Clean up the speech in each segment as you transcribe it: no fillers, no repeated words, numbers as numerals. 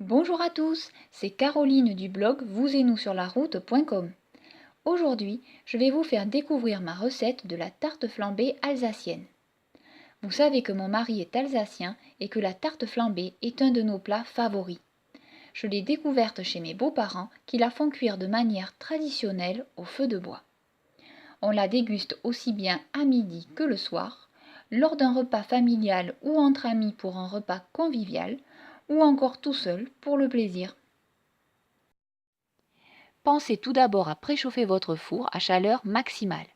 Bonjour à tous, c'est Caroline du blog vous-et-nous-sur-la-route.com. Aujourd'hui, je vais vous faire découvrir ma recette de la tarte flambée alsacienne. Vous savez que mon mari est alsacien et que la tarte flambée est un de nos plats favoris. Je l'ai découverte chez mes beaux-parents qui la font cuire de manière traditionnelle au feu de bois. On la déguste aussi bien à midi que le soir, lors d'un repas familial ou entre amis pour un repas convivial, ou encore tout seul pour le plaisir. Pensez tout d'abord à préchauffer votre four à chaleur maximale.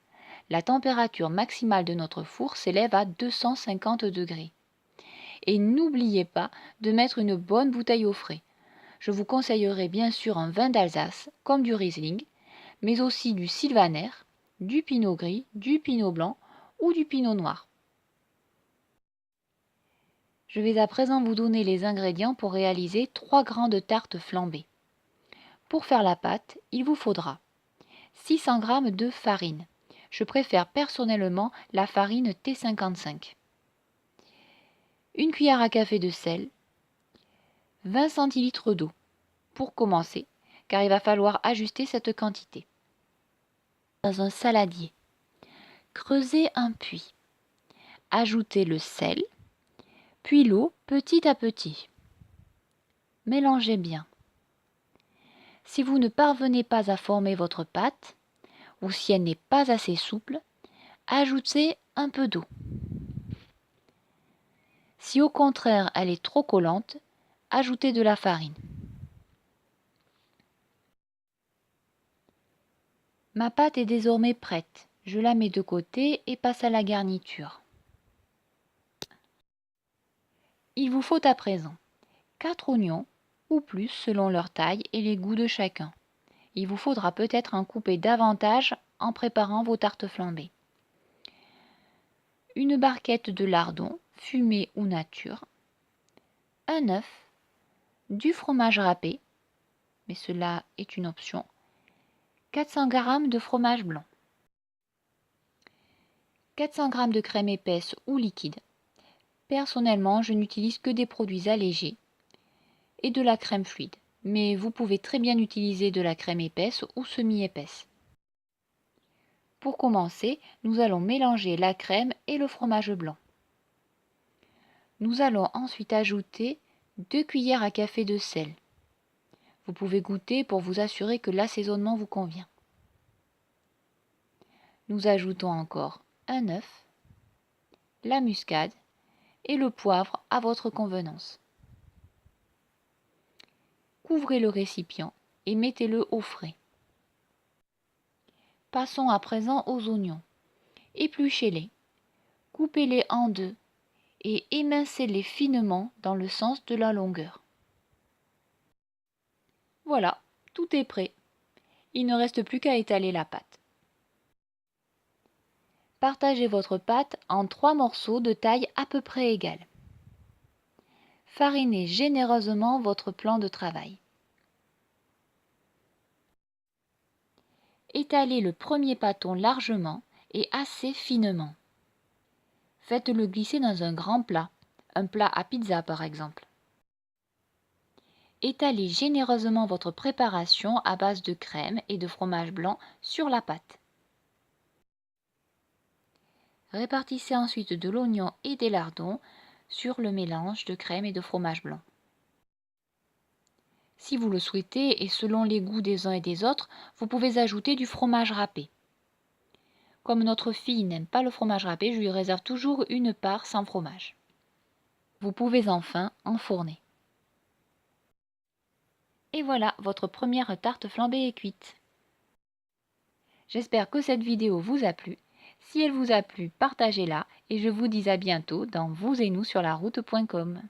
La température maximale de notre four s'élève à 250 degrés. Et n'oubliez pas de mettre une bonne bouteille au frais. Je vous conseillerais bien sûr un vin d'Alsace, comme du Riesling, mais aussi du Sylvaner, du Pinot Gris, du Pinot Blanc ou du Pinot Noir. Je vais à présent vous donner les ingrédients pour réaliser 3 grandes tartes flambées. Pour faire la pâte, il vous faudra 600 g de farine. Je préfère personnellement la farine T55. Une cuillère à café de sel. 20 cl d'eau. Pour commencer, car il va falloir ajuster cette quantité. Dans un saladier, creusez un puits. Ajoutez le sel, puis l'eau petit à petit. Mélangez bien. Si vous ne parvenez pas à former votre pâte, ou si elle n'est pas assez souple, ajoutez un peu d'eau. Si au contraire elle est trop collante, ajoutez de la farine. Ma pâte est désormais prête. Je la mets de côté et passe à la garniture. Il vous faut à présent 4 oignons ou plus selon leur taille et les goûts de chacun. Il vous faudra peut-être en couper davantage en préparant vos tartes flambées. Une barquette de lardons, fumé ou nature. Un œuf. Du fromage râpé, mais cela est une option. 400 g de fromage blanc. 400 g de crème épaisse ou liquide. Personnellement, je n'utilise que des produits allégés et de la crème fluide, mais vous pouvez très bien utiliser de la crème épaisse ou semi-épaisse. Pour commencer, nous allons mélanger la crème et le fromage blanc. Nous allons ensuite ajouter 2 cuillères à café de sel. Vous pouvez goûter pour vous assurer que l'assaisonnement vous convient. Nous ajoutons encore un œuf, la muscade et le poivre à votre convenance. Couvrez le récipient et mettez-le au frais. Passons à présent aux oignons. Épluchez-les, coupez-les en deux et émincez-les finement dans le sens de la longueur. Voilà, tout est prêt. Il ne reste plus qu'à étaler la pâte. Partagez votre pâte en 3 morceaux de taille à peu près égale. Farinez généreusement votre plan de travail. Étalez le premier pâton largement et assez finement. Faites-le glisser dans un grand plat, un plat à pizza par exemple. Étalez généreusement votre préparation à base de crème et de fromage blanc sur la pâte. Répartissez ensuite de l'oignon et des lardons sur le mélange de crème et de fromage blanc. Si vous le souhaitez et selon les goûts des uns et des autres, vous pouvez ajouter du fromage râpé. Comme notre fille n'aime pas le fromage râpé, je lui réserve toujours une part sans fromage. Vous pouvez enfin enfourner. Et voilà, votre première tarte flambée est cuite. J'espère que cette vidéo vous a plu. Si elle vous a plu, partagez-la et je vous dis à bientôt dans vous-et-nous-sur-la-route.com.